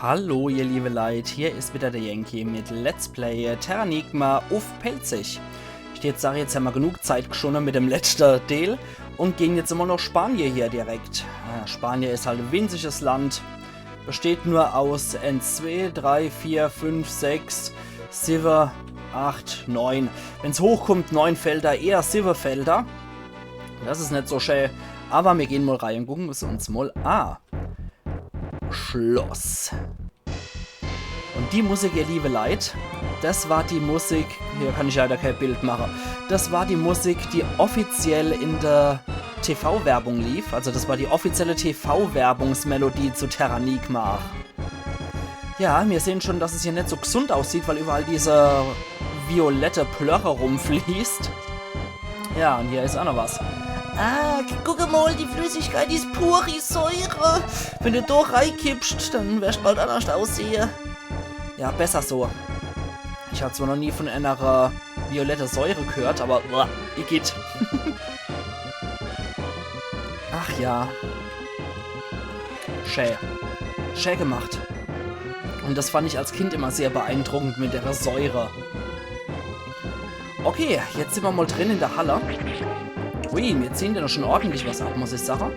Hallo ihr liebe Leute, hier ist wieder der Yankee mit Let's Play Terranigma auf Pelzig. Jetzt haben wir genug Zeit geschonnen mit dem letzten Teil und gehen jetzt immer noch Spanien hier direkt. Spanien ist halt ein winziges Land, besteht nur aus 1, 2, 3, 4, 5, 6, 7, 8, 9. Wenn es hochkommt, 9 Felder, eher 7 Felder. Das ist nicht so schön, aber wir gehen mal rein und gucken uns mal an. Schloss. Und die Musik, ihr liebe Leute, das war die Musik, hier kann ich leider kein Bild machen, das war die Musik, die offiziell in der TV-Werbung lief, also das war die offizielle TV-Werbungsmelodie zu Terranigma. Ja, wir sehen schon, dass es hier nicht so gesund aussieht, weil überall diese violette Plörre rumfließt. Ja, und hier ist auch noch was. Ah, guck mal, die Flüssigkeit ist pure Säure. Wenn du da reinkippst, dann wirst du bald anders aussehen. Ja, besser so. Ich habe zwar noch nie von einer violette Säure gehört, aber ich geht. Ach ja. Schön gemacht. Und das fand ich als Kind immer sehr beeindruckend mit der Säure. Okay, jetzt sind wir mal drin in der Halle. Ui, wir ziehen da schon ordentlich was ab, muss ich sagen.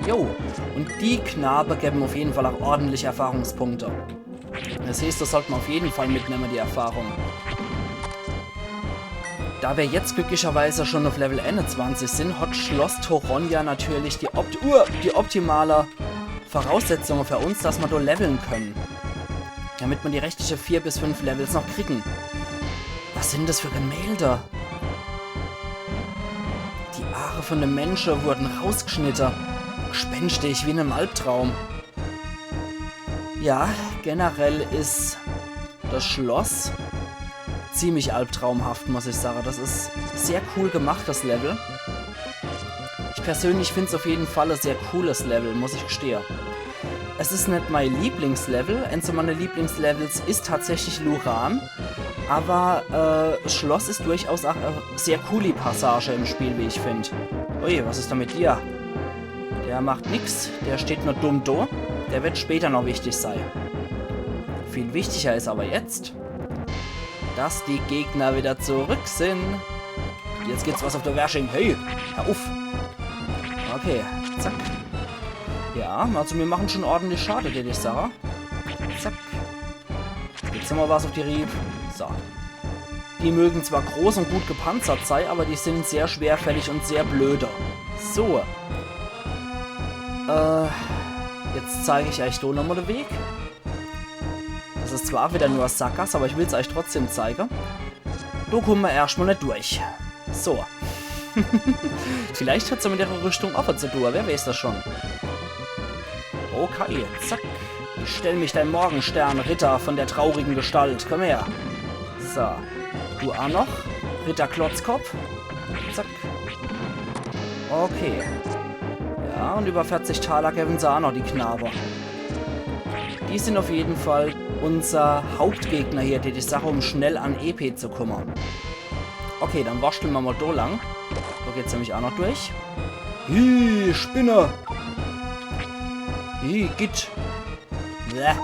Jo, und die Knabe geben auf jeden Fall auch ordentlich Erfahrungspunkte. Das heißt, das sollten wir auf jeden Fall mitnehmen, die Erfahrung. Da wir jetzt glücklicherweise schon auf Level 21 sind, hat Schloss Toronja natürlich die optimale Voraussetzungen für uns, dass wir da leveln können. Damit wir die restlichen 4 bis 5 Levels noch kriegen. Was sind das für Gemälde? Die Haare von den Menschen wurden rausgeschnitten. Gespenstig wie in einem Albtraum. Ja, generell ist das Schloss ziemlich albtraumhaft, muss ich sagen. Das ist sehr cool gemacht, das Level. Ich persönlich finde es auf jeden Fall ein sehr cooles Level, muss ich gestehen. Es ist nicht mein Lieblingslevel. Eins meiner Lieblingslevels ist tatsächlich Luran. Aber das Schloss ist durchaus auch eine sehr coole Passage im Spiel, wie ich finde. Ui, was ist da mit dir? Der macht nix, der steht nur dumm da. Der wird später noch wichtig sein. Viel wichtiger ist aber jetzt, dass die Gegner wieder zurück sind. Jetzt geht's was auf der Wäsching. Hey, hör auf. Okay, zack. Ja, also wir machen schon ordentlich Schade, dir, Sarah. Zack. Jetzt haben wir was auf die Rieb. So. Die mögen zwar groß und gut gepanzert sein, aber die sind sehr schwerfällig und sehr blöde. So. Jetzt zeige ich euch da nochmal den Weg. Das ist zwar wieder nur Sackgasse, aber ich will es euch trotzdem zeigen. Da kommen wir erstmal nicht durch. So. Vielleicht hat es ja mit ihrer Rüstung offen zu tun, wer weiß das schon. Okay, zack. Ich stelle mich dein Morgenstern, Ritter von der traurigen Gestalt. Komm her. So. Du auch noch. Ritter Klotzkopf. Zack. Okay. Ja, und über 40 Taler geben sie auch noch, die Knabe. Die sind auf jeden Fall unser Hauptgegner hier, die Sache, um schnell an EP zu kommen. Okay, dann wascheln wir mal da lang. Da geht's nämlich auch noch durch. Hi, Spinne! Hi, Git! Bäh.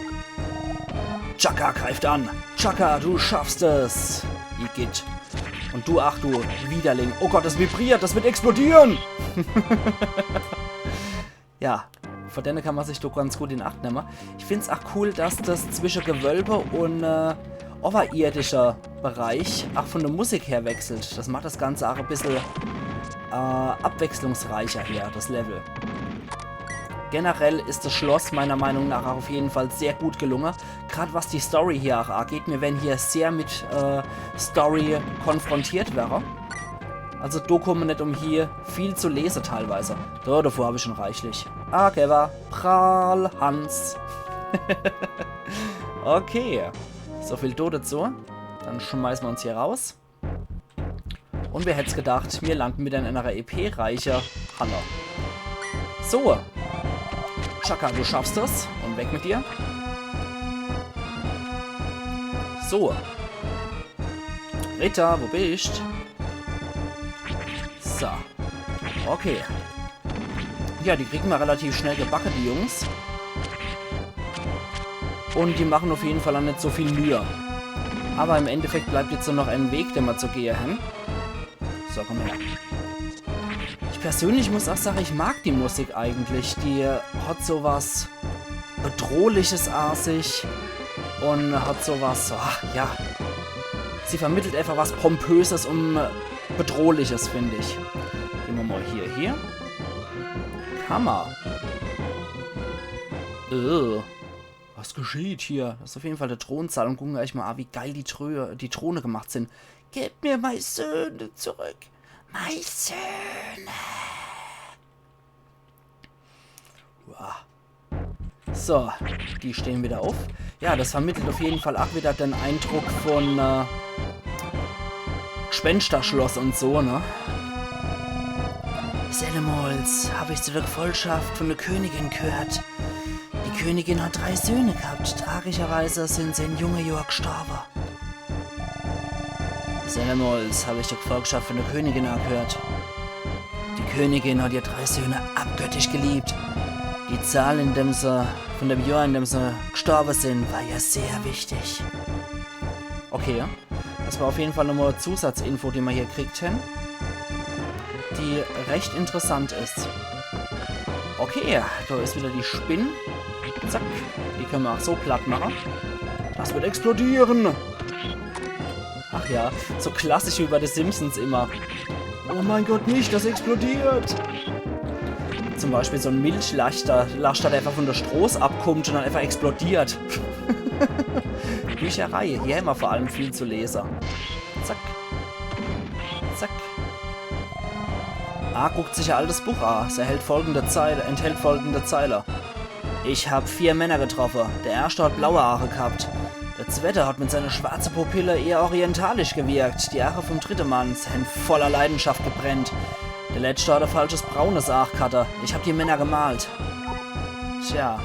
Chaka greift an! Chaka, du schaffst es! Igitt. Und du, ach du, Widerling. Oh Gott, das vibriert, das wird explodieren! Ja, von denen kann man sich doch ganz gut in Acht nehmen. Ich finde es auch cool, dass das zwischen Gewölbe und oberirdischer Bereich auch von der Musik her wechselt. Das macht das Ganze auch ein bisschen abwechslungsreicher hier, das Level. Generell ist das Schloss meiner Meinung nach auch auf jeden Fall sehr gut gelungen. Gerade was die Story hier auch angeht. Wir werden hier sehr mit Story konfrontiert wäre. Also da kommen wir nicht um hier viel zu lesen teilweise. So, davor habe ich schon reichlich. Okay, war Prahl Hans. Okay. So viel da dazu. Dann schmeißen wir uns hier raus. Und wer hätte es gedacht, wir landen wieder in einer EP-reicher Halle. So. Chaka, du schaffst das. Und weg mit dir. So. Ritter, wo bist? So. Okay. Ja, die kriegen wir relativ schnell gebacken, die Jungs. Und die machen auf jeden Fall auch nicht so viel Mühe. Aber im Endeffekt bleibt jetzt nur noch ein Weg, den wir zu gehen haben. So, komm her. Ich persönlich muss auch sagen, ich mag die Musik eigentlich. Die hat sowas Bedrohliches an sich und hat sowas, ja. Sie vermittelt einfach was Pompöses und Bedrohliches, finde ich. Gehen wir mal hier. Hammer. Was geschieht hier? Das ist auf jeden Fall der Thronsaal und gucken gleich mal an, wie geil die Throne gemacht sind. Gebt mir meine Söhne zurück. Meine Söhne. Wow. So, die stehen wieder auf. Ja, das vermittelt auf jeden Fall auch wieder den Eindruck von Gespensterschloss und so, ne? Sellemols, habe ich zu der Gefolgschaft von der Königin gehört. Die Königin hat 3 Söhne gehabt. Tragischerweise sind sie in jungen Jahren gestorben. Sellemols, habe ich die Gefolgschaft von der Königin gehört. Die Königin hat ihre 3 Söhne abgöttisch geliebt. Die Zahl, von dem Jahr, in dem sie gestorben sind, war ja sehr wichtig. Okay, das war auf jeden Fall nochmal eine Zusatzinfo, die wir hier gekriegt haben, die recht interessant ist. Okay, da ist wieder die Spinne. Zack, die können wir auch so platt machen. Das wird explodieren. Ach ja, so klassisch wie bei The Simpsons immer. Oh mein Gott, nicht, das explodiert. Zum Beispiel so ein Milchlaster, der einfach von der Stroß abkommt und dann einfach explodiert. Bücherei, hier haben wir vor allem viel zu lesen. Zack. Zack. Guckt sich ein altes Buch an. Es enthält folgende Zeile. Ich habe 4 Männer getroffen. Der erste hat blaue Haare gehabt. Der zweite hat mit seiner schwarzen Pupille eher orientalisch gewirkt. Die Haare vom dritten Mann sind voller Leidenschaft gebrennt. Der letzte hat ein falsches braunes Haar gehabt. Ich habe die Männer gemalt. Tja.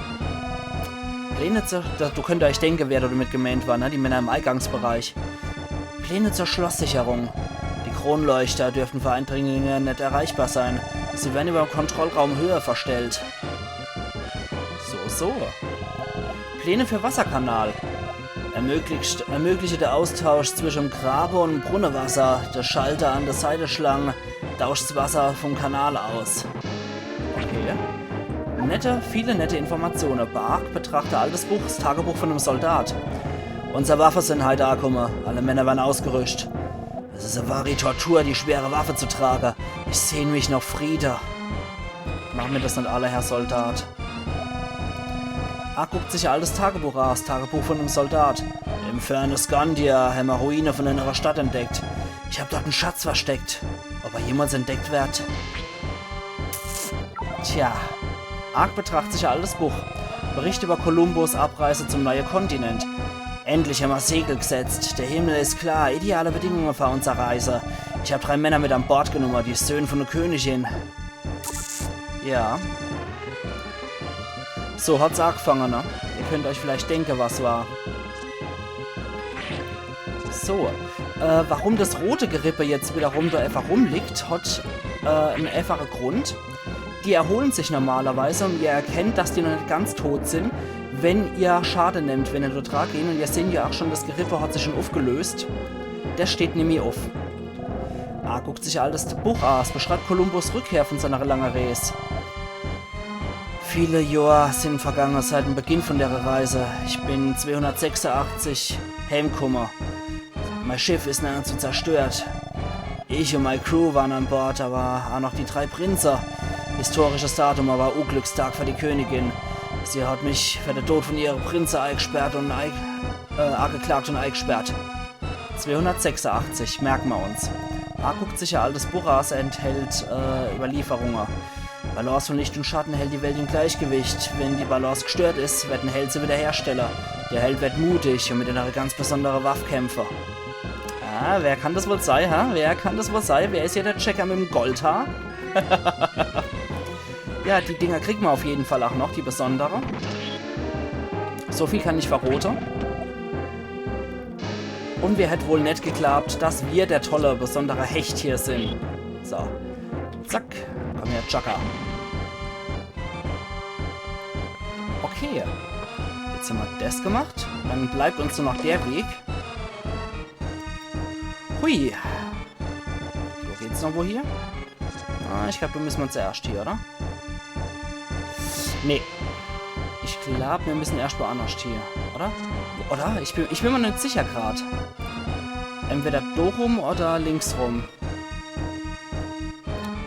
Pläne zur... Du könnt euch denken, wer damit gemeint war, ne? Die Männer im Eingangsbereich. Pläne zur Schlosssicherung. Die Kronleuchter dürften für Eindringlinge nicht erreichbar sein. Sie werden über den Kontrollraum höher verstellt. So. Pläne für Wasserkanal. Ermögliche der Austausch zwischen Grabe und Brunnenwasser. Der Schalter an der Seite schlang, tauscht das Wasser vom Kanal aus. Okay. Viele nette Informationen. Bark betrachte altes Buch, das Tagebuch von einem Soldat. Unsere Waffen sind heute angekommen. Alle Männer werden ausgerüstet. Es ist eine wahre Tortur, die schwere Waffe zu tragen. Ich sehne mich nach Friede. Machen wir das nicht alle, Herr Soldat. Guckt sich ein altes Tagebuch an, das Tagebuch von einem Soldat. Im fernen Skandia haben wir Ruine von einer Stadt entdeckt. Ich habe dort einen Schatz versteckt. Ob er jemals entdeckt wird? Tja. Betrachtet sich ein altes Buch. Bericht über Kolumbus Abreise zum neuen Kontinent. Endlich haben wir Segel gesetzt. Der Himmel ist klar. Ideale Bedingungen für unsere Reise. Ich habe 3 Männer mit an Bord genommen, die Söhne von der Königin. Ja. So hat's angefangen, ne? Ihr könnt euch vielleicht denken, was war. So. Warum das rote Gerippe jetzt wiederum da einfach rumliegt, hat einen einfachen Grund. Die erholen sich normalerweise und ihr erkennt, dass die noch nicht ganz tot sind, wenn ihr Schaden nehmt, wenn ihr dort dran geht. Und ihr seht ja auch schon, das Gerippe hat sich schon aufgelöst. Der steht nämlich auf. Guckt sich ein altes Buch an. Es beschreibt Kolumbus Rückkehr von seiner langen Reise. Viele Jahre sind vergangen seit dem Beginn von der Reise. Ich bin 286 heimgekommen. Mein Schiff ist nahezu zerstört. Ich und meine Crew waren an Bord, aber auch noch die 3 Prinzen. Historisches Datum, aber Unglückstag für die Königin. Sie hat mich für den Tod von ihrem Prinzen eingesperrt und angeklagt und eingesperrt. 286, merken wir uns. Guckt sich ein altes Buch an, enthält Überlieferungen. Balance von Licht und Schatten hält die Welt im Gleichgewicht. Wenn die Balance gestört ist, wird ein Held sie Wiederhersteller. Der Held wird mutig und mit einer ganz besonderen Waffe kämpfen. Wer kann das wohl sein, ha? Wer kann das wohl sein? Wer ist hier der Checker mit dem Goldhaar? Ja, die Dinger kriegen wir auf jeden Fall auch noch, die besondere. So viel kann ich verraten. Und wir hätten wohl nicht geglaubt, dass wir der tolle, besondere Hecht hier sind. So. Zack. Komm her, Chaka. Okay. Jetzt haben wir das gemacht. Dann bleibt uns nur noch der Weg. Hui. Wo geht's noch wo hier? Ah, ich glaube, wir müssen zuerst hier, oder? Nee. Ich glaube, wir müssen erst woanders hier, oder? Oder? Ich bin mir nicht sicher gerade. Entweder da rum oder links rum.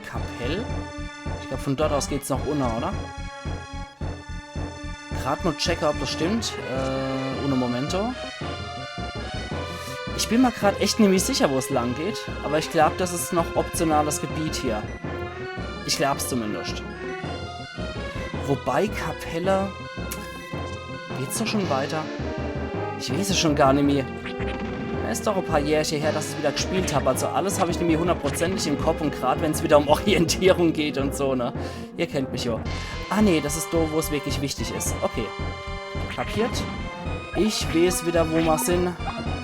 Kapell? Ich glaube, von dort aus geht's noch unter, oder? Gerade nur checken, ob das stimmt. Uno momento. Ich bin mir gerade echt nicht mehr sicher, wo es lang geht. Aber ich glaube, das ist noch optionales Gebiet hier. Ich glaube es zumindest. Wobei Kapelle... Geht's doch schon weiter? Ich weiß es schon gar nicht mehr. Es ist doch ein paar Jährchen her, dass ich wieder gespielt habe. Also alles habe ich nämlich hundertprozentig im Kopf. Und gerade wenn es wieder um Orientierung geht und so, ne? Ihr kennt mich ja. Ah nee, das ist da, wo es wirklich wichtig ist. Okay. Kapiert? Ich weiß wieder, wo wir sind.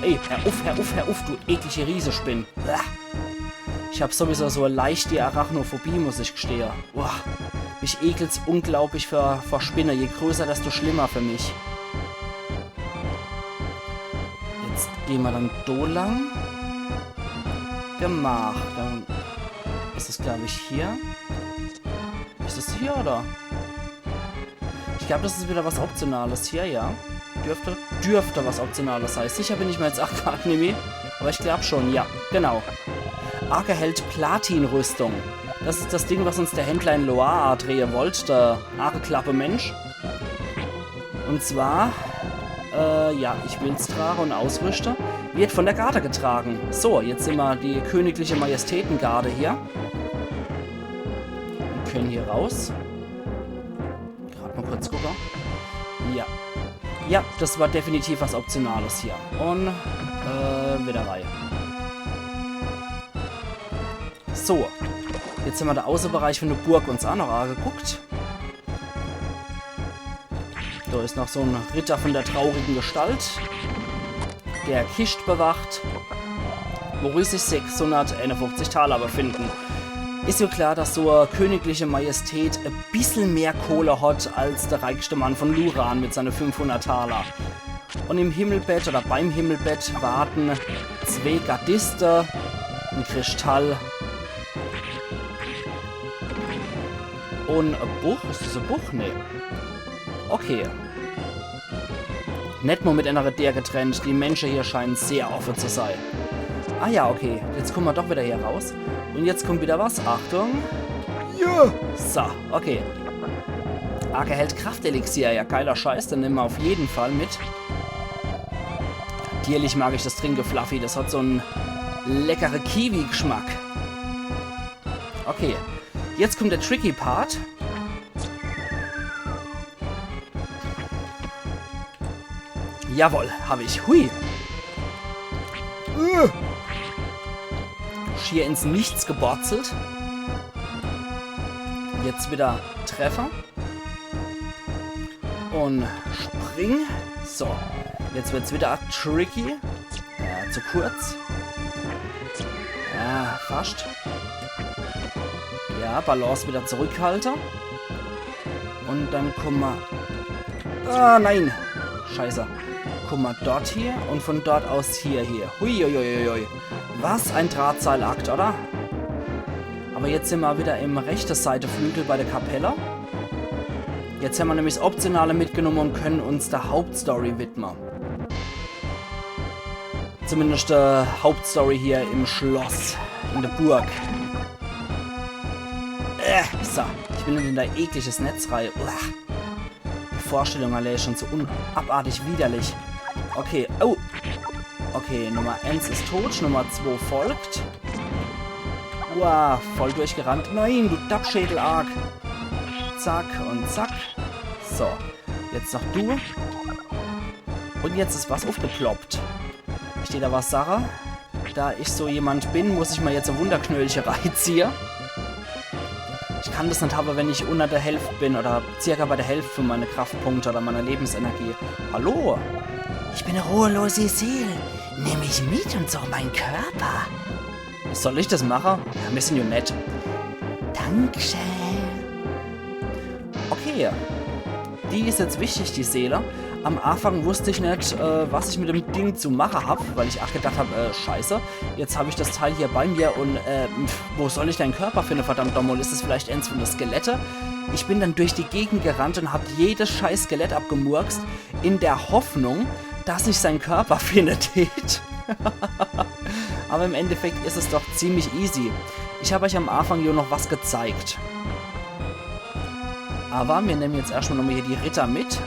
Ey, hör auf, du eklige Riesenspinn. Ich habe sowieso so eine leichte Arachnophobie, muss ich gestehen. Boah, mich ekelt's unglaublich vor Spinnen. Je größer, desto schlimmer für mich. Jetzt gehen wir dann da lang. Gemacht. Dann ist es, glaube ich, hier. Ist es hier, oder? Ich glaube, das ist wieder was Optionales hier, ja. Dürfte was Optionales sein. Sicher bin ich mir jetzt auch gerade nicht mehr. Aber ich glaube schon, ja. Genau. Ark erhält Platin-Rüstung. Das ist das Ding, was uns der Händler in Loire drehen wollte. Der Arke-Klappe-Mensch. Und zwar, ja, ich will's tragen und ausrüste. Wird von der Garde getragen. So, jetzt sind wir die königliche Majestätengarde hier. Wir können hier raus. Gerade mal kurz gucken. Ja. Ja, das war definitiv was Optionales hier. Und, wieder Reihe. So. Jetzt haben wir den Außenbereich von der Burg uns auch noch angeguckt. Da ist noch so ein Ritter von der traurigen Gestalt. Der Kist bewacht. Worin sich 651 Taler befinden. Ist ja klar, dass so eine königliche Majestät ein bisschen mehr Kohle hat als der reichste Mann von Luran mit seinen 500 Taler. Und im Himmelbett oder beim Himmelbett warten 2 Gardisten, ein Kristall und ein Buch. Ist das ein Buch? Nee. Okay. Nicht mal mit einer der getrennt. Die Menschen hier scheinen sehr offen zu sein. Ah ja, okay. Jetzt kommen wir doch wieder hier raus. Und jetzt kommt wieder was. Achtung. Ja. So, okay. Ark erhält Kraftelixier. Ja, geiler Scheiß. Den nehmen wir auf jeden Fall mit. Tierlich mag ich das Trinkefluffy. Das hat so einen leckeren Kiwi-Geschmack. Okay. Jetzt kommt der tricky Part. Jawohl, habe ich. Hui. Schier ins Nichts geborzelt. Jetzt wieder Treffer. Und spring. So. Jetzt wird es wieder tricky. Ja, zu kurz. Ja, fast. Ja, Balance wieder zurückhalten. Und dann kommen wir... Ah, nein. Scheiße. Guck mal, dort hier und von dort aus hier. Huiuiuiui. Was ein Drahtseilakt, oder? Aber jetzt sind wir wieder im rechten Seiteflügel bei der Kapelle. Jetzt haben wir nämlich das Optionale mitgenommen und können uns der Hauptstory widmen. Zumindest der Hauptstory hier im Schloss, in der Burg. So, ich bin in der ekliges Netz rein. Die Vorstellung allein ist schon so abartig widerlich. Okay, oh. Okay, Nummer 1 ist tot, Nummer 2 folgt. Wow, voll durchgerannt. Nein, du Dappschädel Ark. Zack und zack. So, jetzt noch du. Und jetzt ist was aufgeploppt. Steht da was, Sarah? Da ich so jemand bin, muss ich mal jetzt ein Wunderknöllchen reinziehen. Ich kann das nicht haben, wenn ich unter der Hälfte bin oder circa bei der Hälfte von meiner Kraftpunkte oder meiner Lebensenergie. Hallo? Ich bin eine ruhelose Seele. Nimm mich mit und so meinen Körper. Soll ich das machen? Ja, wir sind ja nett. Dankeschön. Okay. die ist jetzt wichtig, die Seele. Am Anfang wusste ich nicht, was ich mit dem Ding zu machen habe, weil ich auch gedacht habe, scheiße, jetzt habe ich das Teil hier bei mir und wo soll ich deinen Körper finden, verdammt nochmal? Ist das vielleicht eins von den Skelette? Ich bin dann durch die Gegend gerannt und habe jedes scheiß Skelett abgemurkst, in der Hoffnung, dass ich seinen Körper findet. Aber im Endeffekt ist es doch ziemlich easy. Ich habe euch am Anfang hier noch was gezeigt. Aber wir nehmen jetzt erstmal nochmal hier die Ritter mit.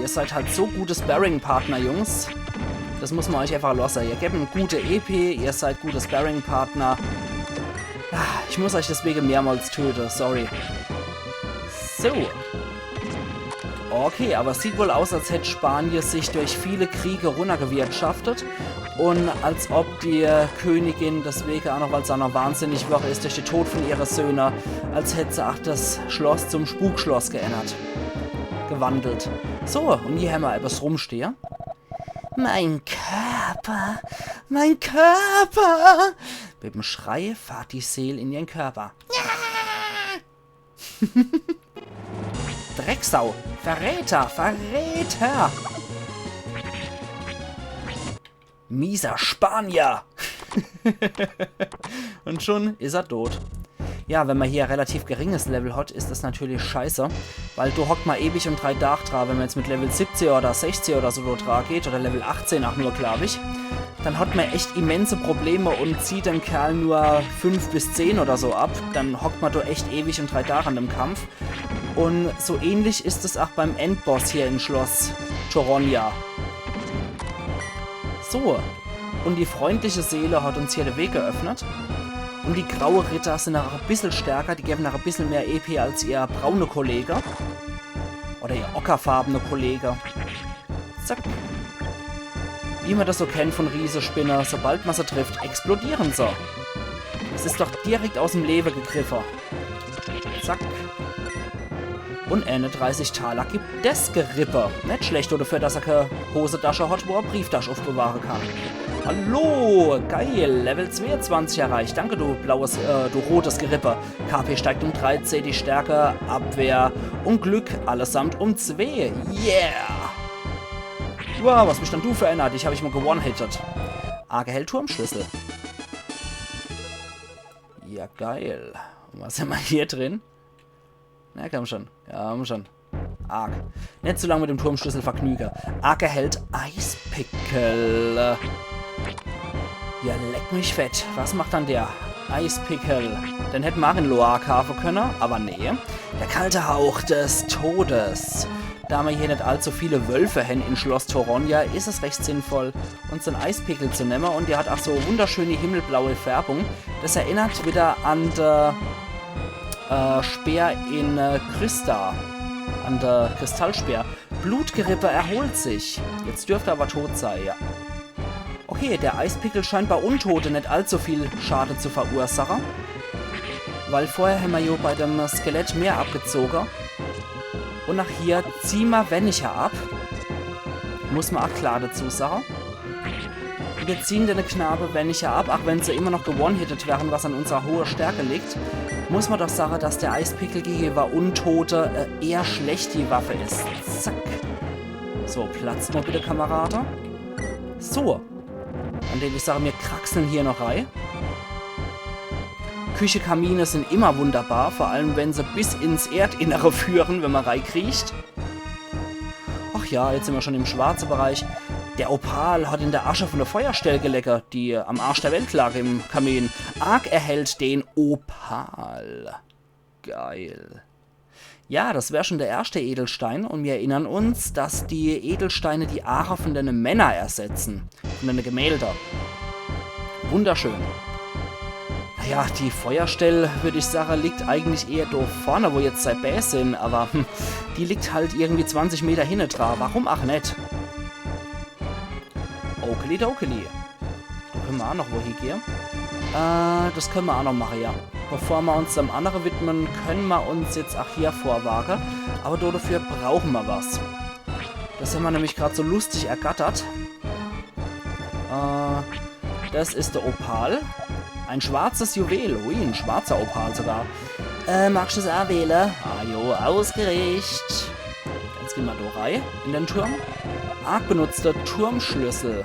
Ihr seid halt so gute Sparring-Partner, Jungs. Das muss man euch einfach lassen. Ihr gebt eine gute EP, ihr seid gute Sparring-Partner. Ich muss euch deswegen mehrmals töten, sorry. So. Okay, aber es sieht wohl aus, als hätte Spanien sich durch viele Kriege runtergewirtschaftet. Und als ob die Königin deswegen auch noch, weil sie noch wahnsinnig wach ist durch den Tod von ihren Söhnen, als hätte sie auch das Schloss zum Spukschloss geändert. Gewandelt. So, und hier haben wir etwas rumstehen. Mein Körper, mein Körper. Mit dem Schrei fahrt die Seele in ihren Körper. Drecksau, Verräter, Verräter. Mieser Spanier. Und schon ist er tot. Ja, wenn man hier ein relativ geringes Level hat, ist das natürlich scheiße. Weil du hockt mal ewig und 3 Tage dran. Wenn man jetzt mit Level 17 oder 16 oder so dran geht, oder Level 18 auch nur, glaube ich, dann hat man echt immense Probleme und zieht den Kerl nur 5 bis 10 oder so ab. Dann hockt man da echt ewig und 3 Tage an dem Kampf. Und so ähnlich ist es auch beim Endboss hier im Schloss Choronia. So, und die freundliche Seele hat uns hier den Weg geöffnet. Und die graue Ritter sind noch ein bisschen stärker, die geben noch ein bisschen mehr EP als ihr braune Kollege. Oder ihr ockerfarbene Kollege. Zack. Wie man das so kennt von Riesenspinner, sobald man sie trifft, explodieren sie. Es ist doch direkt aus dem Leben gegriffen. Zack. Und eine 30 Taler gibt das Gerippe. Nicht schlecht, oder für dass er keine Hosentasche hat, wo er Brieftasche aufbewahren kann. Hallo, geil, Level 22 erreicht. Danke, du rotes Gerippe. KP steigt um 13, die Stärke, Abwehr und Glück allesamt um 2. Yeah! Wow, was mich dann du verändert? Ich habe ich mal gewone-hittet. Arge Turmschlüssel. Ja, geil. Und was haben wir hier drin? Na, komm schon. Ja, komm schon. Arg. Nicht zu lange mit dem Turmschlüssel vergnüge. Arg erhält Eispickel. Ja, leck mich fett. Was macht dann der? Eispickel. Den hätten wir auch in Loire kaufen können, aber nee. Der kalte Hauch des Todes. Da wir hier nicht allzu viele Wölfe haben in Schloss Choronia, ist es recht sinnvoll, uns einen Eispickel zu nehmen. Und der hat auch so wunderschöne himmelblaue Färbung. Das erinnert wieder an der Speer in Christa. An der Kristallspeer. Blutgerippe erholt sich. Jetzt dürfte er aber tot sein, ja. Okay, der Eispickel scheint bei Untoten nicht allzu viel Schaden zu verursachen. Weil vorher haben wir ja bei dem Skelett mehr abgezogen. Und nach hier ziehen wir weniger ab. Muss man auch klar dazu sagen. Wir ziehen den Knabe weniger ab, auch wenn sie immer noch gewone-hittet werden, was an unserer hohen Stärke liegt. Muss man doch sagen, dass der Eispickel gegenüber Untote eher schlecht die Waffe ist. Zack. So, platzt mal bitte, Kameraden. So. An dem ich sage, wir kraxeln hier noch rein. Küchekamine sind immer wunderbar, vor allem wenn sie bis ins Erdinnere führen, wenn man reinkriecht. Ach ja, jetzt sind wir schon im schwarzen Bereich. Der Opal hat in der Asche von der Feuerstelle geleckert, die am Arsch der Welt lag im Kamin. Arg erhält den Opal. Geil. Ja, das wäre schon der erste Edelstein und wir erinnern uns, dass die Edelsteine die Aare von den Männern ersetzen. Von den Gemälden. Wunderschön. Naja, die Feuerstelle, würde ich sagen, liegt eigentlich eher da vorne, wo jetzt zwei Bäs sind, aber die liegt halt irgendwie 20 Meter hinten dran. Warum auch nicht? Okelidokeli. Da können wir auch noch wohin gehen. Das können wir auch noch machen, ja. Bevor wir uns dem anderen widmen, können wir uns jetzt auch hier vorwagen. Aber dafür brauchen wir was. Das haben wir nämlich gerade so lustig ergattert. Das ist der Opal. Ein schwarzes Juwel. Ui, ein schwarzer Opal sogar. Magst du das auch wählen? Ah jo, ausgerichtet. Jetzt gehen wir da rein in den Turm. Arg benutzter Turmschlüssel.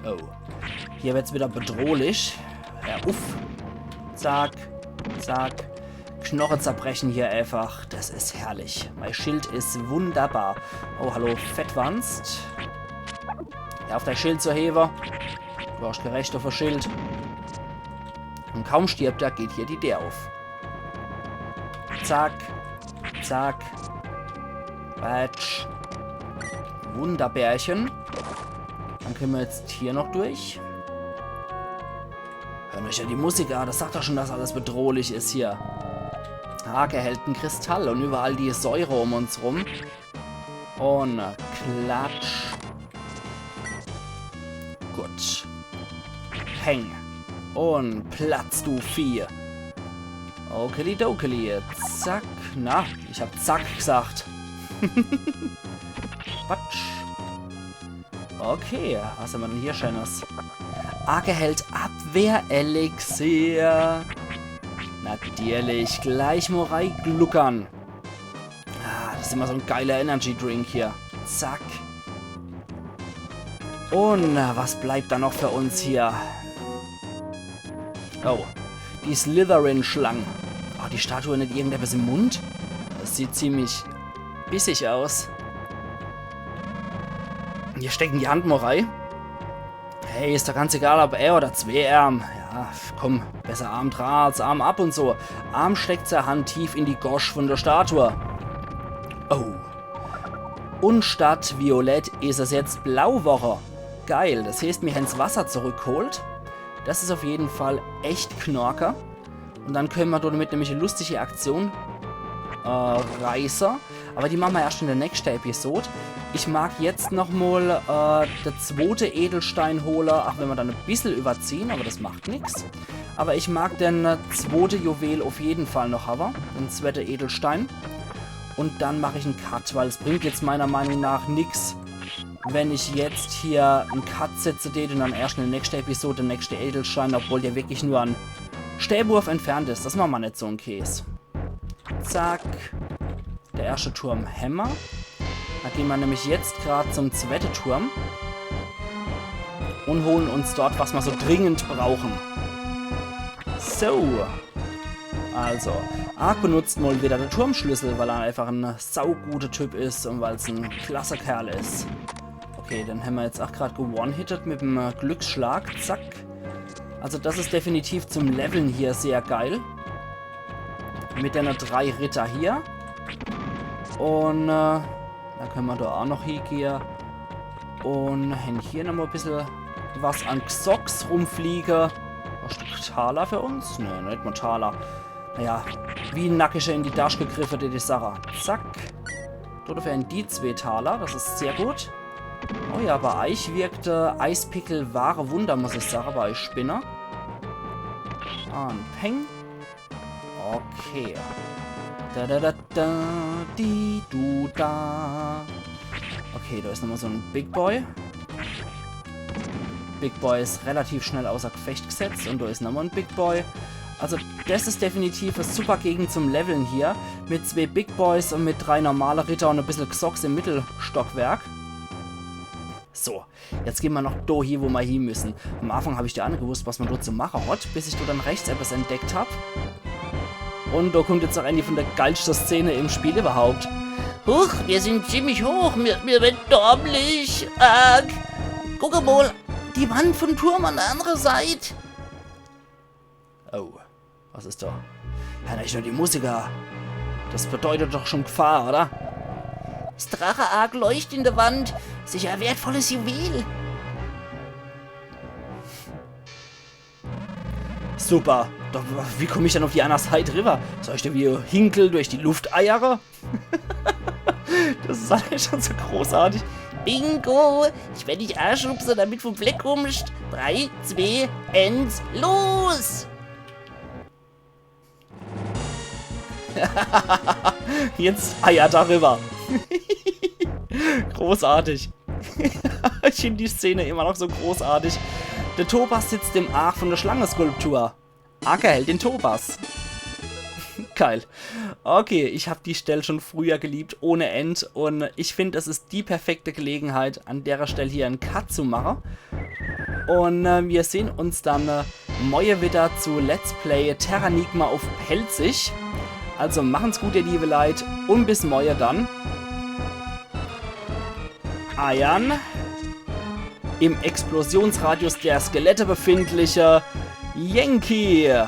Oh. Hier wird's wieder bedrohlich. Ja, uff. Zack. Zack. Knochen zerbrechen hier einfach. Das ist herrlich. Mein Schild ist wunderbar. Oh, hallo, Fettwanst. Ja, auf dein Schild zu heben. Du hast gerecht auf das Schild. Und kaum stirbt er, geht hier die Tür auf. Zack. Zack. Batsch. Wunderbärchen. Dann können wir jetzt hier noch durch. Hört euch ja die Musik an. Das sagt doch schon, dass alles bedrohlich ist hier. Hake hält ein Kristall und überall die Säure um uns rum. Und klatsch. Gut. Häng. Und Platz, du Vieh. Okelidokeli. Zack. Na, ich hab zack gesagt. Quatsch. Okay, was haben wir denn hier Schönes? Arke hält Abwehrelixier. Natürlich, gleich Morai gluckern. Ah, das ist immer so ein geiler Energy Drink hier. Zack. Und was bleibt da noch für uns hier? Oh, die Slytherin-Schlangen. Oh, die Statue nicht irgendetwas im Mund? Das sieht ziemlich bissig aus. Hier stecken die Handmorei. Hey, ist doch ganz egal, ob er oder zwei Arm. Ja, komm, besser Arm dran als Arm ab und so. Arm steckt seine Hand tief in die Gosch von der Statue. Oh. Und statt Violett ist es jetzt Blauwoche. Geil, das heißt, mir ins Wasser zurückholt. Das ist auf jeden Fall echt Knorker. Und dann können wir damit nämlich eine lustige Aktion Reißer. Aber die machen wir erst in der nächsten Episode. Ich mag jetzt nochmal der zweite Edelsteinholer, auch wenn wir dann ein bisschen überziehen, aber das macht nichts. Aber ich mag den zweite Juwel auf jeden Fall noch haben, den zweiten Edelstein. Und dann mache ich einen Cut, weil es bringt jetzt meiner Meinung nach nichts, wenn ich jetzt hier einen Cut setze und dann erst in der nächsten Episode den nächsten Edelstein, obwohl der wirklich nur ein Stäbwurf entfernt ist. Das machen wir nicht so ein Käse. Zack. Der erste Turm Hämmer. Da gehen wir nämlich jetzt gerade zum zweiten Turm und holen uns dort, was wir so dringend brauchen. So. Also, Ark benutzt mal wieder den Turmschlüssel, weil er einfach ein sauguter Typ ist und weil es ein klasse Kerl ist. Okay, dann haben wir jetzt auch gerade gewone-hittet mit dem Glücksschlag. Zack. Also das ist definitiv zum Leveln hier sehr geil. Mit den 3 Ritter hier. Und da können wir da auch noch hingehen. Und haben hier nochmal ein bisschen was an Xox rumfliegen. Hast du Taler für uns? Ne, nicht mal Taler. Naja, wie ein Nackischer in die Tasche gegriffen, die Sache. Zack. Dort wären die 2 Taler, das ist sehr gut. Oh ja, bei Eich wirkte Eispickel wahre Wunder, muss ich sagen, bei Eich Spinner. Und Peng. Okay. Da da da da, die du da. Okay, da ist nochmal so ein Big Boy. Big Boy ist relativ schnell außer Gefecht gesetzt und da ist nochmal ein Big Boy. Also das ist definitiv eine super Gegend zum Leveln hier. Mit 2 Big Boys und mit 3 normale Ritter und ein bisschen Xox im Mittelstockwerk. So, jetzt gehen wir noch da hier, wo wir hin müssen. Am Anfang habe ich dir auch nicht gewusst, was man dort zu machen hat, bis ich da dann rechts etwas entdeckt habe. Und da kommt jetzt noch eine von der geilsten Szene im Spiel überhaupt. Huch, wir sind ziemlich hoch, mir wird dämlich. Guck mal, die Wand vom Turm an der anderen Seite. Oh, was ist da? Ja, nicht nur die Musiker. Das bedeutet doch schon Gefahr, oder? Das Drache-Arg leuchtet in der Wand. Sicher ein wertvolles Juwel. Super. Doch, wie komme ich denn auf die andere Seite rüber? Soll ich denn wie Hinkel durch die Luft eiere? Das ist alles schon so großartig. Bingo! Ich werde dich anschubsen, damit vom Fleck kommst. 3, 2, 1, los! Jetzt eier darüber. Großartig. Ich finde die Szene immer noch so großartig. Der Thopas sitzt im Arch von der Schlangenskulptur. Ackerheld den Tobas. Geil. Okay, ich habe die Stelle schon früher geliebt, ohne End. Und ich finde, es ist die perfekte Gelegenheit, an der Stelle hier einen Cut zu machen. Und wir sehen uns dann morgen wieder zu Let's Play Terranigma auf Pelzig. Also machen's gut, ihr liebe Leute. Und bis morgen dann. Ayan. Im Explosionsradius der Skelette befindliche Yankee.